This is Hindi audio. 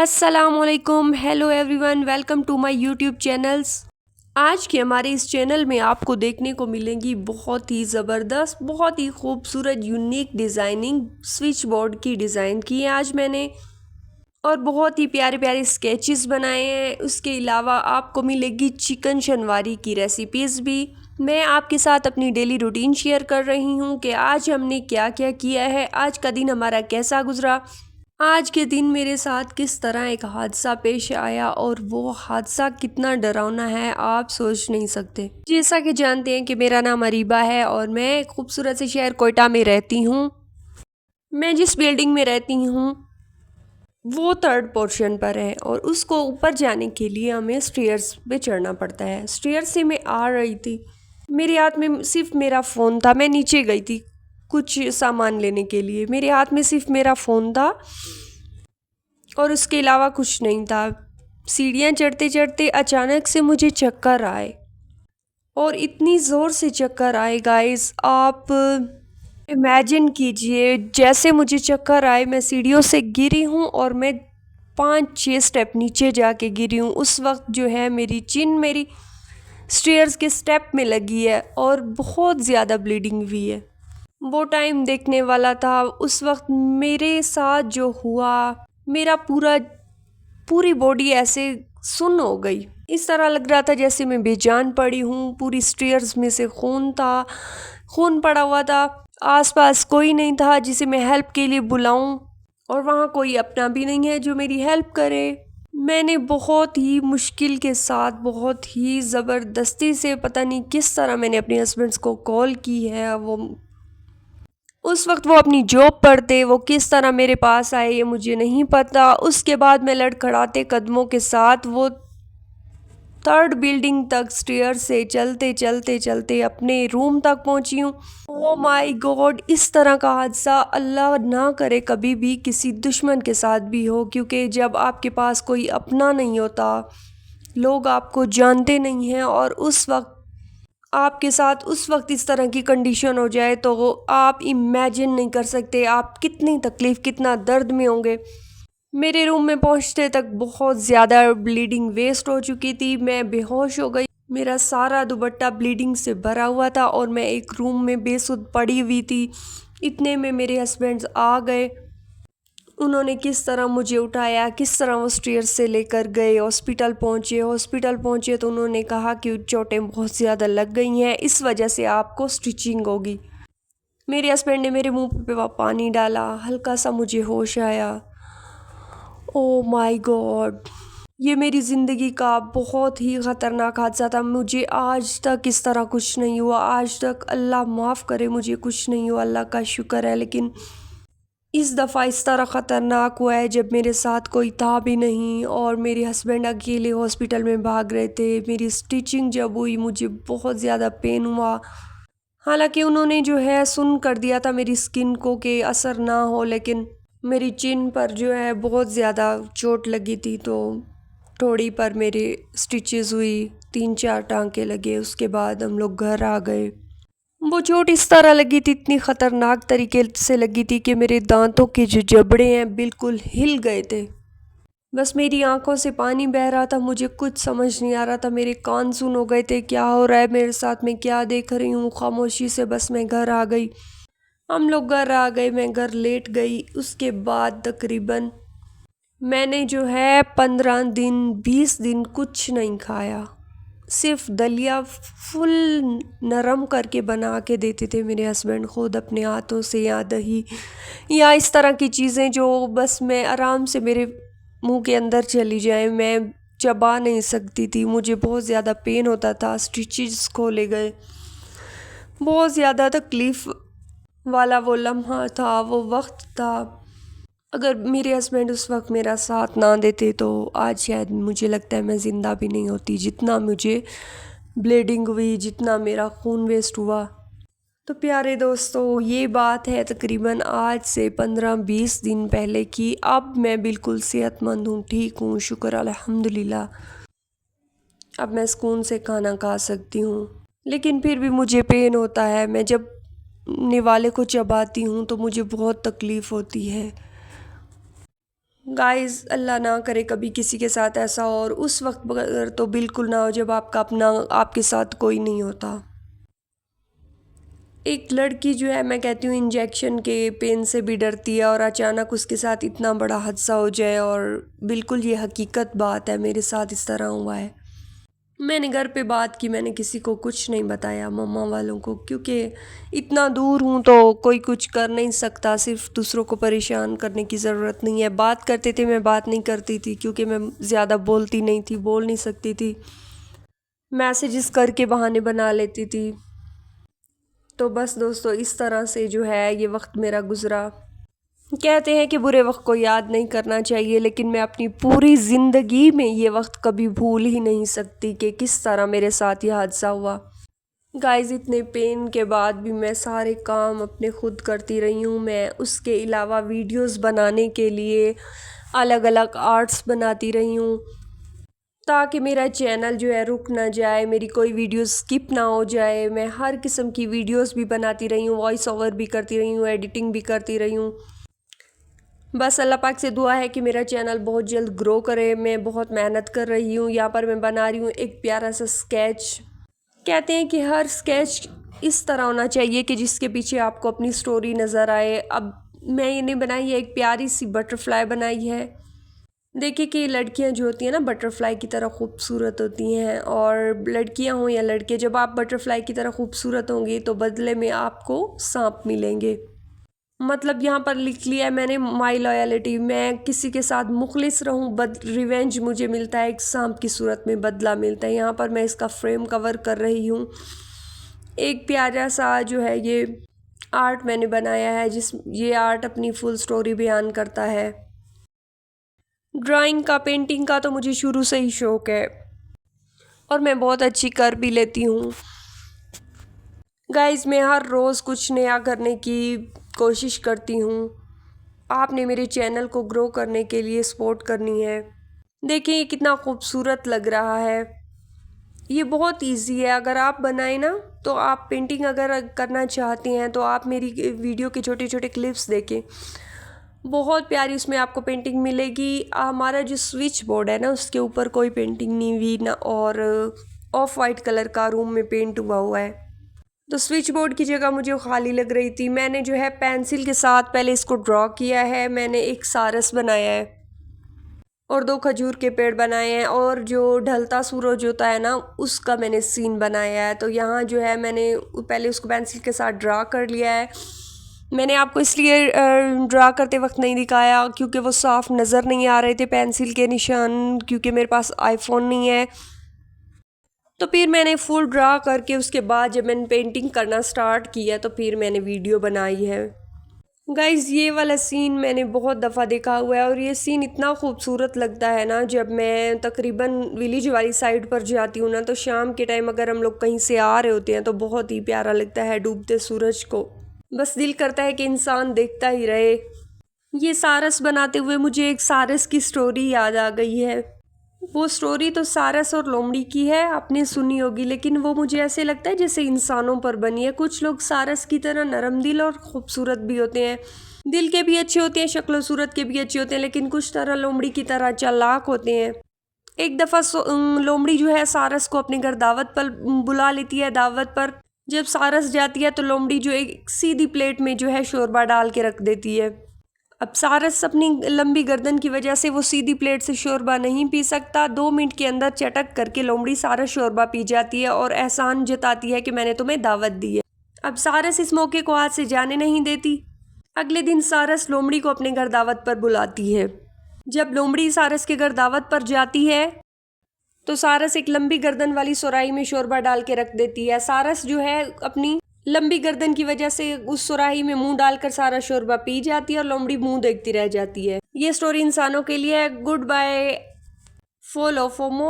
अस्सलामुअलैकुम, hello everyone, welcome to my YouTube channels. आज के हमारे इस चैनल में आपको देखने को मिलेंगी बहुत ही ज़बरदस्त, बहुत ही खूबसूरत, यूनिक डिज़ाइनिंग स्विच बोर्ड की डिज़ाइन की है आज मैंने। और बहुत ही प्यारे प्यारे स्केचेस बनाए हैं। उसके अलावा आपको मिलेगी चिकन शनवारी की रेसिपीज़ भी। मैं आपके साथ अपनी डेली रूटीन शेयर कर रही हूँ कि आज हमने क्या क्या किया है, आज का दिन हमारा कैसा गुजरा। आज के दिन मेरे साथ किस तरह एक हादसा पेश आया और वो हादसा कितना डरावना है आप सोच नहीं सकते। जैसा कि जानते हैं कि मेरा नाम अरीबा है और मैं खूबसूरत से शहर कोयटा में रहती हूँ। मैं जिस बिल्डिंग में रहती हूँ वो थर्ड पोर्शन पर है और उसको ऊपर जाने के लिए हमें स्टेयर्स पे चढ़ना पड़ता है। स्टेयर्स से मैं आ रही थी, मेरे हाथ में सिर्फ मेरा फ़ोन था। मैं नीचे गई थी कुछ सामान लेने के लिए, मेरे हाथ में सिर्फ मेरा फ़ोन था और उसके अलावा कुछ नहीं था। सीढ़ियाँ चढ़ते चढ़ते अचानक से मुझे चक्कर आए और इतनी ज़ोर से चक्कर आए गाइस, आप इमेजिन कीजिए। जैसे मुझे चक्कर आए मैं सीढ़ियों से गिरी हूँ और मैं 5-6 स्टेप नीचे जाके गिरी हूँ। उस वक्त जो है मेरी चिन मेरी स्टेयर्स के स्टेप में लगी है और बहुत ज़्यादा ब्लीडिंग हुई है। वो टाइम देखने वाला था। उस वक्त मेरे साथ जो हुआ, मेरा पूरी बॉडी ऐसे सुन्न हो गई। इस तरह लग रहा था जैसे मैं बेजान पड़ी हूँ। पूरी स्टेयर्स में से खून था, खून पड़ा हुआ था। आसपास कोई नहीं था जिसे मैं हेल्प के लिए बुलाऊं और वहाँ कोई अपना भी नहीं है जो मेरी हेल्प करे। मैंने बहुत ही मुश्किल के साथ, बहुत ही ज़बरदस्ती से, पता नहीं किस तरह मैंने अपने हस्बैंड्स को कॉल की है। वो उस वक्त वो अपनी जॉब पर थे, वो किस तरह मेरे पास आए ये मुझे नहीं पता। उसके बाद मैं लड़खड़ाते कदमों के साथ वो थर्ड बिल्डिंग तक स्टेयर से चलते चलते चलते अपने रूम तक पहुंची हूँ। ओ माय गॉड, इस तरह का हादसा अल्लाह ना करे कभी भी किसी दुश्मन के साथ भी हो, क्योंकि जब आपके पास कोई अपना नहीं होता, लोग आपको जानते नहीं हैं और उस वक्त आपके साथ उस वक्त इस तरह की कंडीशन हो जाए तो वो आप इमेजिन नहीं कर सकते आप कितनी तकलीफ़, कितना दर्द में होंगे। मेरे रूम में पहुंचते तक बहुत ज़्यादा ब्लीडिंग वेस्ट हो चुकी थी। मैं बेहोश हो गई, मेरा सारा दुपट्टा ब्लीडिंग से भरा हुआ था और मैं एक रूम में बेसुध पड़ी हुई थी। इतने में मेरे हस्बैंड्स आ गए। उन्होंने किस तरह मुझे उठाया, किस तरह वो स्टेयर से लेकर गए। हॉस्पिटल पहुँचे तो उन्होंने कहा कि चोटें बहुत ज़्यादा लग गई हैं, इस वजह से आपको स्टिचिंग होगी। मेरे हस्बैंड ने मेरे मुंह पे पानी डाला, हल्का सा मुझे होश आया। ओ माय गॉड, ये मेरी ज़िंदगी का बहुत ही ख़तरनाक हादसा था। मुझे आज तक इस तरह कुछ नहीं हुआ, आज तक अल्लाह माफ़ करे मुझे कुछ नहीं हुआ, अल्लाह का शुक्र है। लेकिन इस दफ़ा इस तरह ख़तरनाक हुआ है जब मेरे साथ कोई था भी नहीं और मेरे हस्बैंड अकेले हॉस्पिटल में भाग रहे थे। मेरी स्टिचिंग जब हुई मुझे बहुत ज़्यादा पेन हुआ। हालांकि उन्होंने जो है सुन कर दिया था मेरी स्किन को कि असर ना हो, लेकिन मेरी चिन पर जो है बहुत ज़्यादा चोट लगी थी तो थोड़ी पर मेरे स्टिचेस हुई, 3-4 टांके लगे। उसके बाद हम लोग घर आ गए। वो चोट इस तरह लगी थी, इतनी ख़तरनाक तरीके से लगी थी कि मेरे दांतों के जो जबड़े हैं बिल्कुल हिल गए थे। बस मेरी आंखों से पानी बह रहा था, मुझे कुछ समझ नहीं आ रहा था। मेरे कान सुन हो गए थे, क्या हो रहा है मेरे साथ, मैं क्या देख रही हूँ। खामोशी से बस मैं घर आ गई। हम लोग घर आ गए, मैं घर लेट गई। उसके बाद तकरीबन मैंने जो है 15 दिन 20 दिन कुछ नहीं खाया। सिर्फ दलिया फुल नरम करके बना के देते थे मेरे हस्बैंड खुद अपने हाथों से, या दही या इस तरह की चीज़ें जो बस मैं आराम से मेरे मुंह के अंदर चली जाए। मैं चबा नहीं सकती थी, मुझे बहुत ज़्यादा पेन होता था, स्टिचेस खोले गए। बहुत ज़्यादा तकलीफ़ वाला वो लम्हा था, वो वक्त था। अगर मेरे हस्बैंड उस वक्त मेरा साथ ना देते तो आज शायद मुझे लगता है मैं ज़िंदा भी नहीं होती। जितना मुझे ब्लीडिंग हुई, जितना मेरा खून वेस्ट हुआ। तो प्यारे दोस्तों, ये बात है तकरीबन आज से 15-20 दिन पहले की। अब मैं बिल्कुल सेहतमंद हूँ, ठीक हूँ, शुक्र अल्हम्दुलिल्लाह। अब मैं सुकून से खाना खा सकती हूँ, लेकिन फिर भी मुझे पेन होता है। मैं जब निवाले को चबाती हूँ तो मुझे बहुत तकलीफ़ होती है। गाइस अल्लाह ना करे कभी किसी के साथ ऐसा हो, और उस वक्त बगैर तो बिल्कुल ना हो जब आपका अपना आपके साथ कोई नहीं होता। एक लड़की जो है, मैं कहती हूँ इंजेक्शन के पेन से भी डरती है, और अचानक उसके साथ इतना बड़ा हादसा हो जाए, और बिल्कुल ये हकीकत बात है, मेरे साथ इस तरह हुआ है। मैंने घर पे बात की, मैंने किसी को कुछ नहीं बताया, मम्मा वालों को, क्योंकि इतना दूर हूँ तो कोई कुछ कर नहीं सकता, सिर्फ दूसरों को परेशान करने की ज़रूरत नहीं है। बात करते थे, मैं बात नहीं करती थी क्योंकि मैं ज़्यादा बोलती नहीं थी, बोल नहीं सकती थी, मैसेजेस करके बहाने बना लेती थी। तो बस दोस्तों, इस तरह से जो है ये वक्त मेरा गुज़रा। कहते हैं कि बुरे वक्त को याद नहीं करना चाहिए, लेकिन मैं अपनी पूरी ज़िंदगी में ये वक्त कभी भूल ही नहीं सकती कि किस तरह मेरे साथ ये हादसा हुआ। गाइस, इतने पेन के बाद भी मैं सारे काम अपने खुद करती रही हूँ। मैं उसके अलावा वीडियोस बनाने के लिए अलग अलग आर्ट्स बनाती रही हूँ, ताकि मेरा चैनल जो है रुक ना जाए, मेरी कोई वीडियो स्किप ना हो जाए। मैं हर किस्म की वीडियोस भी बनाती रही हूँ, वॉइस ओवर भी करती रही हूँ, एडिटिंग भी करती रही हूँ। बस अल्लाह पाक से दुआ है कि मेरा चैनल बहुत जल्द ग्रो करे। मैं बहुत मेहनत कर रही हूँ। यहाँ पर मैं बना रही हूँ एक प्यारा सा स्केच। कहते हैं कि हर स्केच इस तरह होना चाहिए कि जिसके पीछे आपको अपनी स्टोरी नज़र आए। अब मैंने बनाई है, एक प्यारी सी बटरफ्लाई बनाई है। देखिए कि लड़कियां जो होती हैं ना, बटरफ्लाई की तरह खूबसूरत होती हैं, और लड़कियां हों या लड़के, जब आप बटरफ्लाई की तरह खूबसूरत होंगी तो बदले में आपको सांप मिलेंगे। मतलब यहाँ पर लिख लिया है मैंने, माई लॉयलिटी, मैं किसी के साथ मुखलिस रहूँ, बद रिवेंज मुझे मिलता है, एक सांप की सूरत में बदला मिलता है। यहाँ पर मैं इसका फ्रेम कवर कर रही हूँ। एक प्यारा सा जो है ये आर्ट मैंने बनाया है, जिस ये आर्ट अपनी फुल स्टोरी बयान करता है। ड्राइंग का, पेंटिंग का तो मुझे शुरू से ही शौक़ है, और मैं बहुत अच्छी कर भी लेती हूँ। गाइस, मैं हर रोज़ कुछ नया करने की कोशिश करती हूँ। आपने मेरे चैनल को ग्रो करने के लिए सपोर्ट करनी है। देखिए ये कितना खूबसूरत लग रहा है। ये बहुत इजी है, अगर आप बनाए ना, तो आप पेंटिंग अगर करना चाहती हैं तो आप मेरी वीडियो के छोटे छोटे क्लिप्स देखें, बहुत प्यारी उसमें आपको पेंटिंग मिलेगी। हमारा जो स्विच बोर्ड है ना, उसके ऊपर कोई पेंटिंग नहीं हुई ना, और ऑफ वाइट कलर का रूम में पेंट हुआ हुआ है। तो स्विच बोर्ड की जगह मुझे खाली लग रही थी। मैंने जो है पेंसिल के साथ पहले इसको ड्रॉ किया है। मैंने एक सारस बनाया है और 2 खजूर के पेड़ बनाए हैं, और जो ढलता सूरज होता है ना, उसका मैंने सीन बनाया है। तो यहाँ जो है मैंने पहले उसको पेंसिल के साथ ड्रा कर लिया है। मैंने आपको इसलिए ड्रा करते वक्त नहीं दिखाया क्योंकि वो साफ़ नज़र नहीं आ रहे थे पेंसिल के निशान, क्योंकि मेरे पास आईफोन नहीं है। तो फिर मैंने फुल ड्रा करके उसके बाद जब मैंने पेंटिंग करना स्टार्ट किया तो फिर मैंने वीडियो बनाई है। गाइज़, ये वाला सीन मैंने बहुत दफ़ा देखा हुआ है, और ये सीन इतना खूबसूरत लगता है ना, जब मैं तकरीबन विलेज वाली साइड पर जाती हूँ ना, तो शाम के टाइम अगर हम लोग कहीं से आ रहे होते हैं तो बहुत ही प्यारा लगता है डूबते सूरज को। बस दिल करता है कि इंसान देखता ही रहे। ये सारस बनाते हुए मुझे एक सारस की स्टोरी याद आ गई है। वो स्टोरी तो सारस और लोमड़ी की है, आपने सुनी होगी, लेकिन वो मुझे ऐसे लगता है जैसे इंसानों पर बनी है। कुछ लोग सारस की तरह नरम दिल और खूबसूरत भी होते हैं, दिल के भी अच्छे होते हैं, शक्ल सूरत के भी अच्छे होते हैं, लेकिन कुछ तरह लोमड़ी की तरह चालाक होते हैं। एक दफ़ा लोमड़ी जो है सारस को अपने घर दावत पर बुला लेती है। दावत पर जब सारस जाती है तो लोमड़ी जो एक सीधी प्लेट में जो है शोरबा डाल के रख देती है। अब सारस अपनी लंबी गर्दन की वजह से वो सीधी प्लेट से शोरबा नहीं पी सकता। 2 मिनट के अंदर चटक करके लोमड़ी सारा शोरबा पी जाती है और एहसान जताती है कि मैंने तुम्हें दावत दी है। अब सारस इस मौके को हाथ से जाने नहीं देती। अगले दिन सारस लोमड़ी को अपने घर दावत पर बुलाती है। जब लोमड़ी सारस के घर दावत पर जाती है तो सारस एक लंबी गर्दन वाली सुराही में शोरबा डाल के रख देती है। सारस जो है अपनी लंबी गर्दन की वजह से उस सुराही में मुंह डालकर सारा शोरबा पी जाती है, और लोमड़ी मुंह देखती रह जाती है। ये स्टोरी इंसानों के लिए है। Good bye, follow for more.